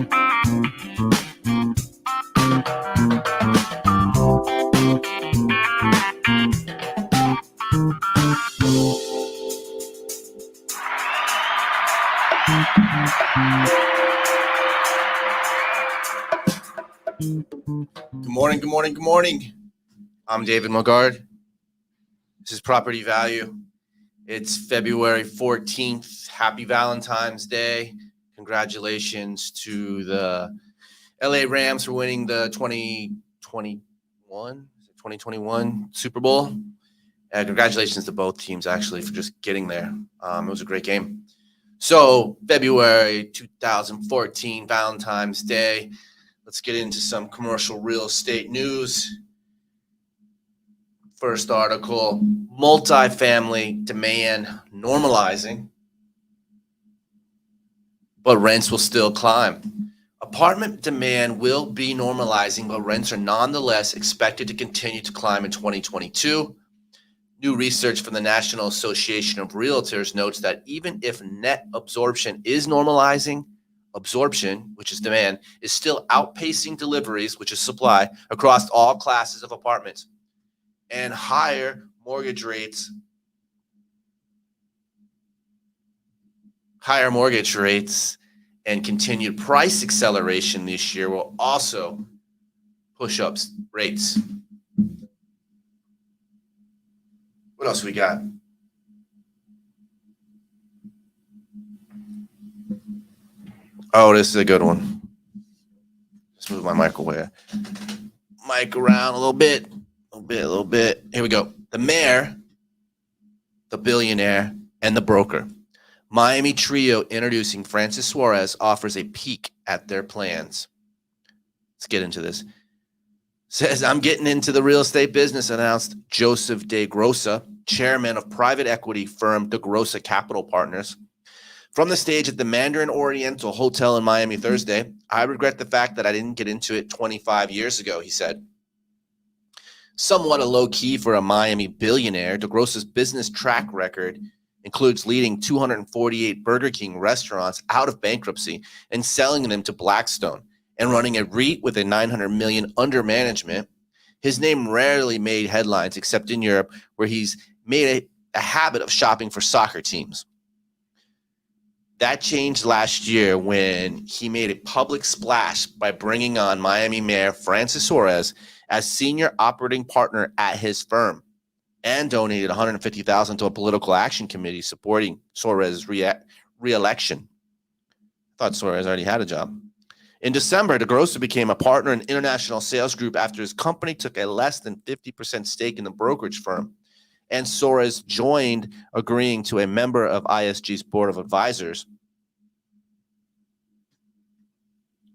Good morning. I'm David Mogard. This is Property Value. It's February 14th. Happy Valentine's Day. Congratulations to the LA Rams for winning the 2021 Super Bowl. And congratulations to both teams, actually, for just getting there. It was a great game. So, February 2014, Valentine's Day. Let's get into some commercial real estate news. First article, multifamily demand normalizing, but rents will still climb. Apartment demand will be normalizing, but rents are nonetheless expected to continue to climb in 2022. New research from the National Association of Realtors notes that even if net absorption is normalizing, absorption, which is demand, is still outpacing deliveries, which is supply, across all classes of apartments. And higher mortgage rates and continued price acceleration this year will also push up rates. What else we got? Oh, this is a good one. Let's move my mic around a little bit. Here we go. The mayor, the billionaire, and the broker. Miami trio introducing Francis Suarez offers a peek at their plans. Let's get into this. Says, I'm getting into the real estate business, announced Joseph DeGrossa, chairman of private equity firm DeGrossa Capital Partners. From the stage at the Mandarin Oriental Hotel in Miami Thursday, I regret the fact that I didn't get into it 25 years ago, he said. Somewhat a low key for a Miami billionaire, DeGrossa's business track record includes leading 248 Burger King restaurants out of bankruptcy and selling them to Blackstone and running a REIT with a $900 million under management. His name rarely made headlines except in Europe, where he's made a habit of shopping for soccer teams. That changed last year when he made a public splash by bringing on Miami Mayor Francis Suarez as senior operating partner at his firm and donated $150,000 to a political action committee supporting Suarez's re-election. I thought Suarez already had a job. In December, DeGrossa became a partner in International Sales Group after his company took a less than 50% stake in the brokerage firm, and Suarez joined, agreeing to a member of ISG's board of advisors.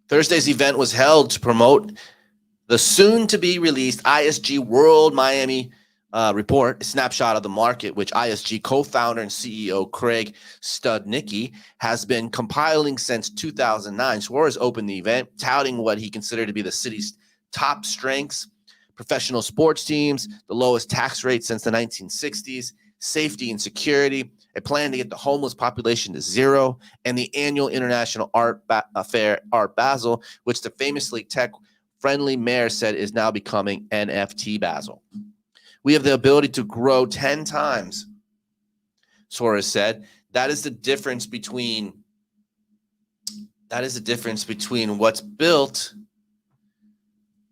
Thursday's event was held to promote the soon-to-be-released ISG World Miami report, a snapshot of the market, which ISG co-founder and CEO Craig Studnicki has been compiling since 2009. Suarez opened the event, touting what he considered to be the city's top strengths: professional sports teams, the lowest tax rate since the 1960s, safety and security, a plan to get the homeless population to zero, and the annual International Art Fair, Art Basel, which the famously tech-friendly mayor said is now becoming NFT Basel. We have the ability to grow 10 times, Suarez said. That is the difference between what's built.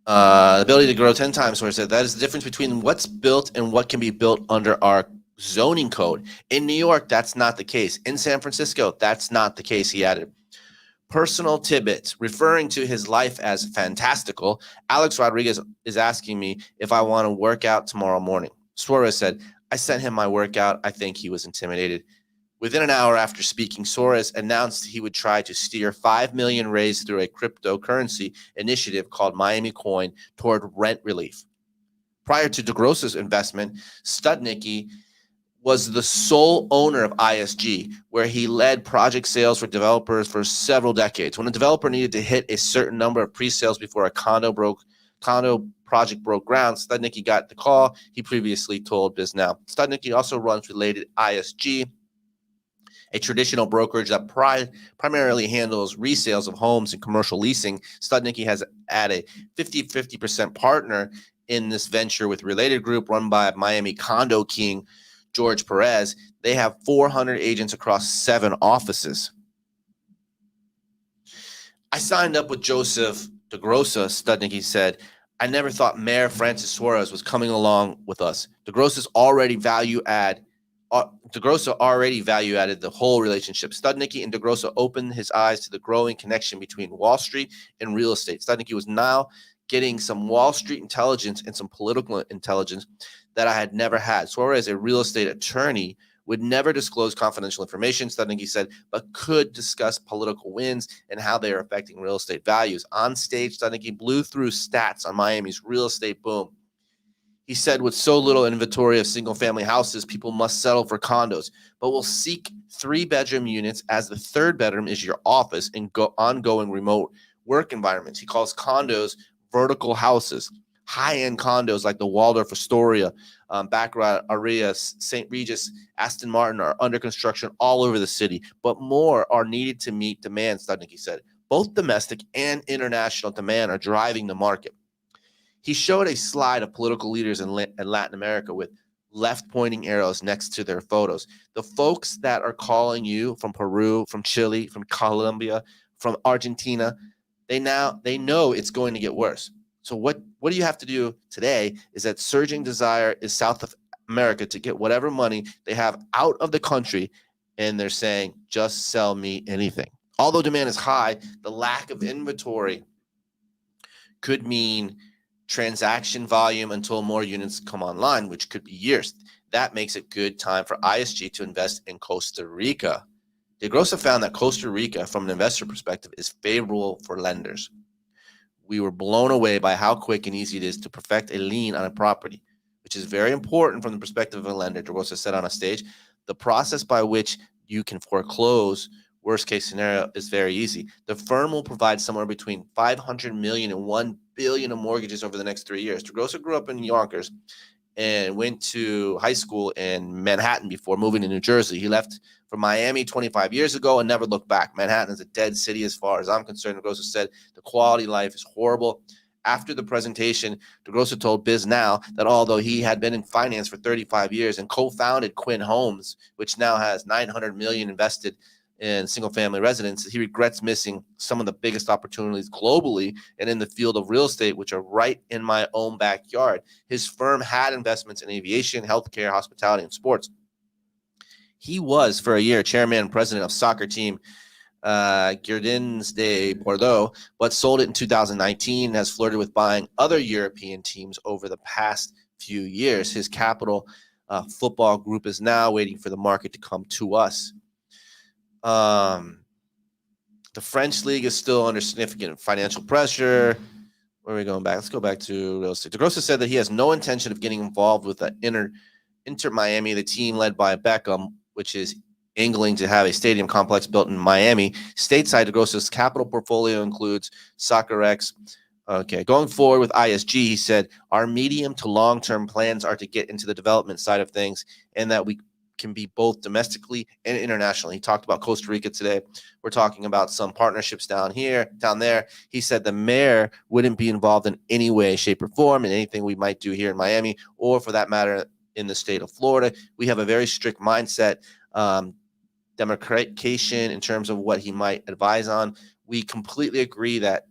The ability to grow 10 times, Suarez said. That is the difference between what's built and what can be built under our zoning code. In New York, that's not the case. In San Francisco, that's not the case, he added. Personal tidbits. Referring to his life as fantastical, Alex Rodriguez is asking me if I want to work out tomorrow morning. Suarez said, I sent him my workout. I think he was intimidated. Within an hour after speaking, Suarez announced he would try to steer $5 million raised through a cryptocurrency initiative called Miami Coin toward rent relief. Prior to DeGrossa's investment, Studnicki was the sole owner of ISG, where he led project sales for developers for several decades. When a developer needed to hit a certain number of pre-sales before a condo project broke ground, Studnicki got the call. He previously told BizNow. Studnicki also runs related ISG, a traditional brokerage that primarily handles resales of homes and commercial leasing. Studnicki has added a 50% partner in this venture with Related Group, run by Miami condo king George Perez. They have 400 agents across 7 offices. I signed up with Joseph DeGrossa, Studnicki said. I never thought Mayor Francis Suarez was coming along with us. DeGrossa already value added the whole relationship. Studnicki and DeGrossa opened his eyes to the growing connection between Wall Street and real estate. Studnicki was now getting some Wall Street intelligence and some political intelligence that I had never had. Suarez, a real estate attorney, would never disclose confidential information, Studnicki said, but could discuss political winds and how they are affecting real estate values. On stage, Studnicki blew through stats on Miami's real estate boom. He said, with so little inventory of single-family houses, people must settle for condos, but will seek 3-bedroom units as the third bedroom is your office and ongoing remote work environments. He calls condos vertical houses. High-end condos like the Waldorf Astoria, Baccarat, Arias, St. Regis, Aston Martin are under construction all over the city, but more are needed to meet demand, Studnicki said. Both domestic and international demand are driving the market. He showed a slide of political leaders in Latin America with left-pointing arrows next to their photos. The folks that are calling you from Peru, from Chile, from Colombia, from Argentina, they know it's going to get worse. So what do you have to do today is that surging desire is South of America to get whatever money they have out of the country, and they're saying, just sell me anything. Although demand is high, the lack of inventory could mean transaction volume until more units come online, which could be years. That makes it good time for ISG to invest in Costa Rica. DeGrossa found that Costa Rica, from an investor perspective, is favorable for lenders. We were blown away by how quick and easy it is to perfect a lien on a property, which is very important from the perspective of a lender, DeGrossa said on a stage. The process by which you can foreclose, worst case scenario, is very easy. The firm will provide somewhere between $500 million and $1 billion of mortgages over the next 3 years. DeGrossa grew up in Yonkers and went to high school in Manhattan before moving to New Jersey. He left for Miami 25 years ago and never looked back. Manhattan is a dead city as far as I'm concerned. DeGrossa said the quality of life is horrible. After the presentation, DeGrossa told BizNow that although he had been in finance for 35 years and co-founded Quinn Homes, which now has $900 million invested in single-family residences, he regrets missing some of the biggest opportunities globally and in the field of real estate, which are right in my own backyard. His firm had investments in aviation, healthcare, hospitality, and sports. He was, for a year, chairman and president of soccer team Girondins de Bordeaux, but sold it in 2019 and has flirted with buying other European teams over the past few years. His Capital football group is now waiting for the market to come to us. The French league is still under significant financial pressure. Where are we going back? Let's go back to real estate. DeGrossa said that he has no intention of getting involved with the Inter Miami, the team led by Beckham, which is angling to have a stadium complex built in Miami. Stateside, DeGrossa's capital portfolio includes SoccerX. Okay, going forward with ISG, he said, our medium to long-term plans are to get into the development side of things and that we can be both domestically and internationally. He talked about Costa Rica today. We're talking about some partnerships down there. He said the mayor wouldn't be involved in any way, shape, or form in anything we might do here in Miami or, for that matter, in the state of Florida. We have a very strict mindset, demarcation in terms of what he might advise on. We completely agree that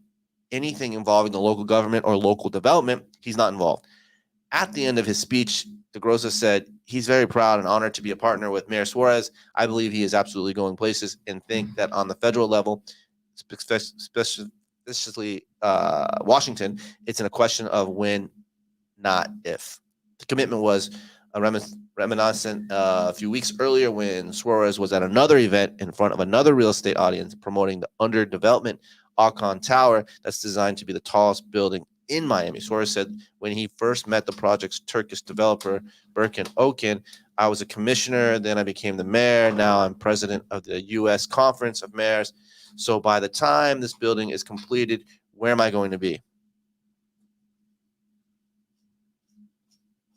anything involving the local government or local development, he's not involved. At the end of his speech, DeGrossa said he's very proud and honored to be a partner with Mayor Suarez. I believe he is absolutely going places and think that on the federal level, especially Washington, it's in a question of when, not if. The commitment was reminiscent a few weeks earlier when Suarez was at another event in front of another real estate audience promoting the under-development Alcon Tower that's designed to be the tallest building in Miami. Suarez said when he first met the project's Turkish developer, Birkin Oken, I was a commissioner, then I became the mayor. Now I'm president of the U.S. Conference of Mayors. So by the time this building is completed, where am I going to be?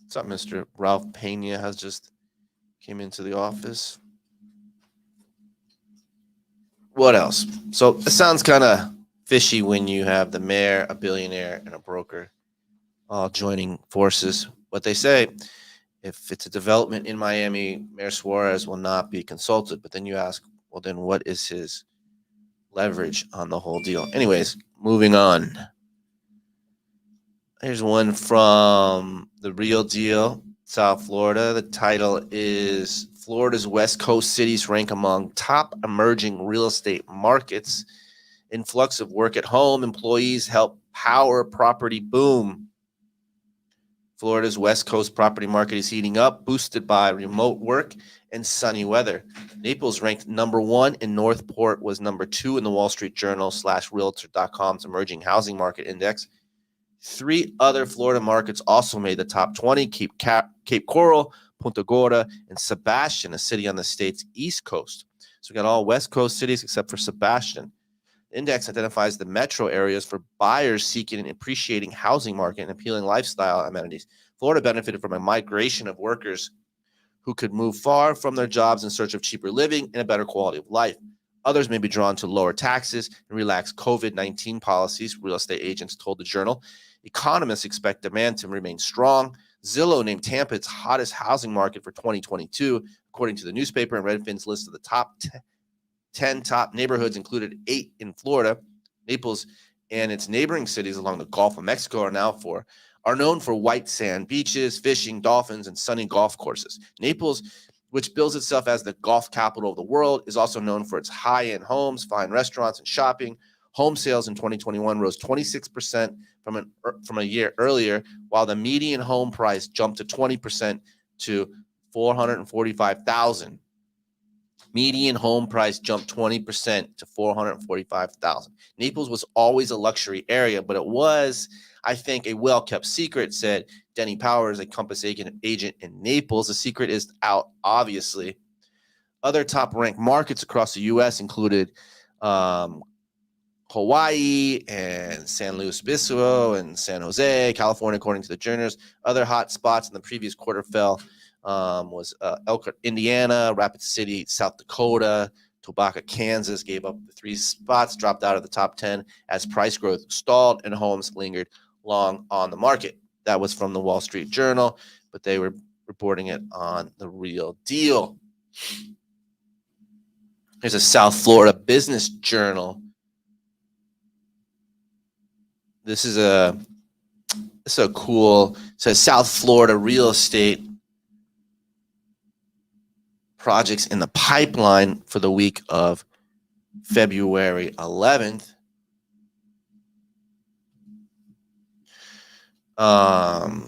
What's up, Mr. Ralph Pena has just came into the office. What else? So it sounds kind of fishy when you have the mayor, a billionaire, and a broker all joining forces. What they say, if it's a development in Miami, Mayor Suarez will not be consulted. But then you ask, well, then what is his leverage on the whole deal? Anyways, moving on. Here's one from The Real Deal, South Florida. The title is Florida's West Coast cities rank among top emerging real estate markets. Influx of work at home employees help power property boom. Florida's West Coast property market is heating up, boosted by remote work and sunny weather. Naples ranked number 1 and Northport was number 2 in the Wall Street Journal /Realtor.com's emerging housing market index. 3 other Florida markets also made the top 20, Cape Coral, Punta Gorda, and Sebastian, a city on the state's east coast. So we got all West Coast cities except for Sebastian. The index identifies the metro areas for buyers seeking and appreciating housing market and appealing lifestyle amenities. Florida benefited from a migration of workers who could move far from their jobs in search of cheaper living and a better quality of life. Others may be drawn to lower taxes and relaxed COVID-19 policies, real estate agents told the Journal. Economists expect demand to remain strong. Zillow named Tampa its hottest housing market for 2022, according to the newspaper, and Redfin's list of the top 10 top neighborhoods included 8 in Florida. Naples and its neighboring cities along the Gulf of Mexico are known for white sand beaches, fishing, dolphins, and sunny golf courses. Naples, which bills itself as the golf capital of the world, is also known for its high-end homes, fine restaurants, and shopping. Home sales in 2021 rose 26% from a year earlier, while the median home price jumped to 20% to $445,000. Median home price jumped 20% to $445,000. Naples was always a luxury area, but it was, I think, a well-kept secret, said Denny Powers, a Compass agent in Naples. The secret is out, obviously. Other top-ranked markets across the U.S. included Hawaii and San Luis Obispo and San Jose, California, according to the Journal. Other hot spots in the previous quarter was Elkhart, Indiana, Rapid City, South Dakota, Topeka, Kansas gave up the 3 spots, dropped out of the top 10 as price growth stalled and homes lingered long on the market. That was from the Wall Street Journal, but they were reporting it on The Real Deal. Here's a South Florida Business Journal. This is a cool, it says South Florida real estate projects in the pipeline for the week of February 11th.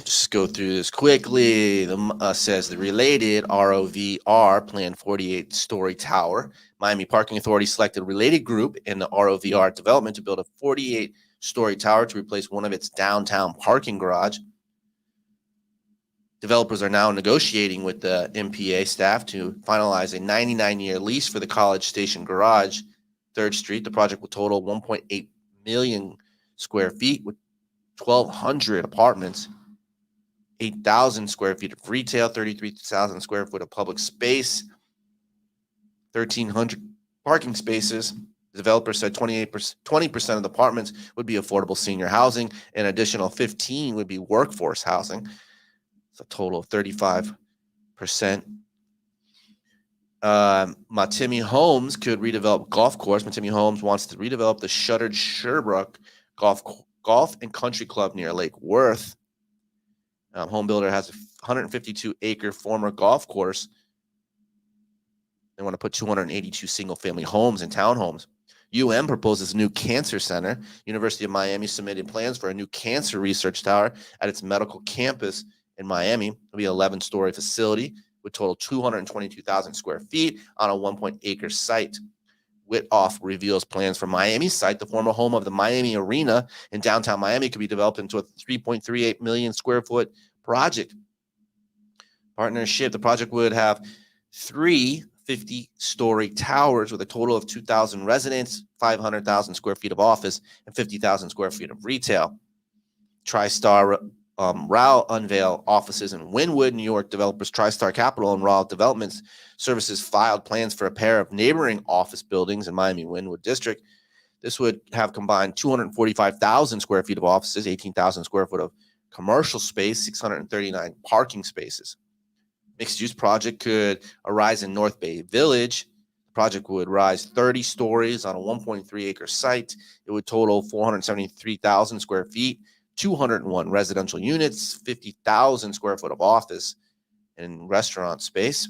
Just go through this quickly. Says the Related ROVR planned 48-story tower. Miami Parking Authority selected Related Group in the ROVR development to build a 48-story tower to replace one of its downtown parking garage. Developers are now negotiating with the MPA staff to finalize a 99-year lease for the College Station Garage, 3rd Street. The project will total 1.8 million square feet with 1,200 apartments, 8,000 square feet of retail, 33,000 square foot of public space, 1,300 parking spaces. The developer said 20% of the apartments would be affordable senior housing. An additional 15 would be workforce housing. It's a total of 35%. Matimi Homes could redevelop golf course. Matimi Homes wants to redevelop the shuttered Sherbrooke Golf and Country Club near Lake Worth. Home builder has a 152-acre former golf course. They want to put 282 single-family homes and townhomes. UM proposes a new cancer center. University of Miami submitted plans for a new cancer research tower at its medical campus in Miami. It'll be an 11-story facility with total 222,000 square feet on a 1.acre site. Witoff reveals plans for Miami's site. The former home of the Miami Arena in downtown Miami could be developed into a 3.38 million square foot project. Partnership. The project would have 3 50-story towers with a total of 2,000 residents, 500,000 square feet of office, and 50,000 square feet of retail. TriStar Rao unveil offices in Wynwood, New York. Developers TriStar Capital and Rao Development Services filed plans for a pair of neighboring office buildings in Miami Wynwood District. This would have combined 245,000 square feet of offices, 18,000 square foot of commercial space, 639 parking spaces. Mixed-use project could arise in North Bay Village. The project would rise 30 stories on a 1.3-acre site. It would total 473,000 square feet, 201 residential units, 50,000 square foot of office and restaurant space.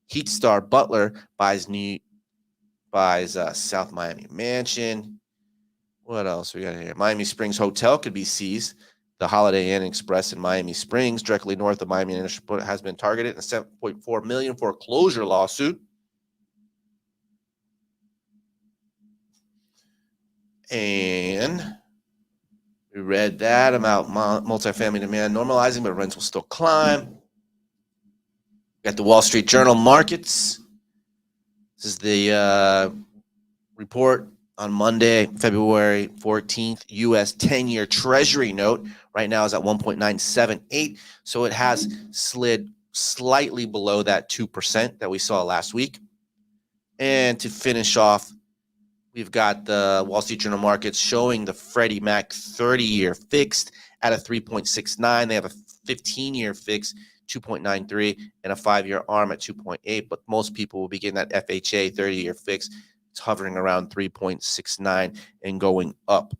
Heatstar Butler buys South Miami Mansion. What else we got here? Miami Springs Hotel could be seized. The Holiday Inn Express in Miami Springs, directly north of Miami International, has been targeted in a $7.4 million foreclosure lawsuit. And we read that about multifamily demand normalizing, but rents will still climb. Got the Wall Street Journal markets. This is the report on Monday, February 14th. U.S. 10-year Treasury note right now is at 1.978. So it has slid slightly below that 2% that we saw last week. And to finish off, we've got the Wall Street Journal markets showing the Freddie Mac 30-year fixed at a 3.69. They have a 15-year fixed, 2.93, and a 5-year ARM at 2.8. But most people will be getting that FHA 30-year fixed. It's hovering around 3.69 and going up.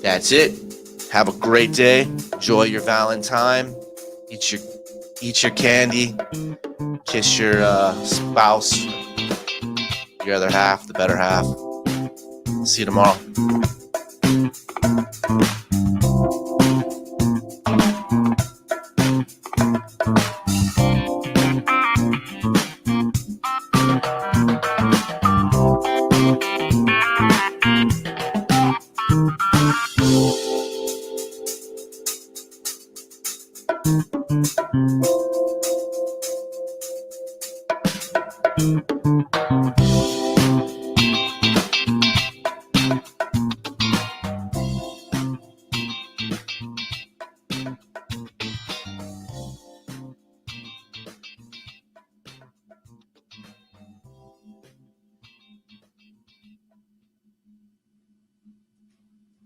That's it. Have a great day. Enjoy your Valentine. Eat your candy. Kiss your spouse. Your other half, the better half. See you tomorrow.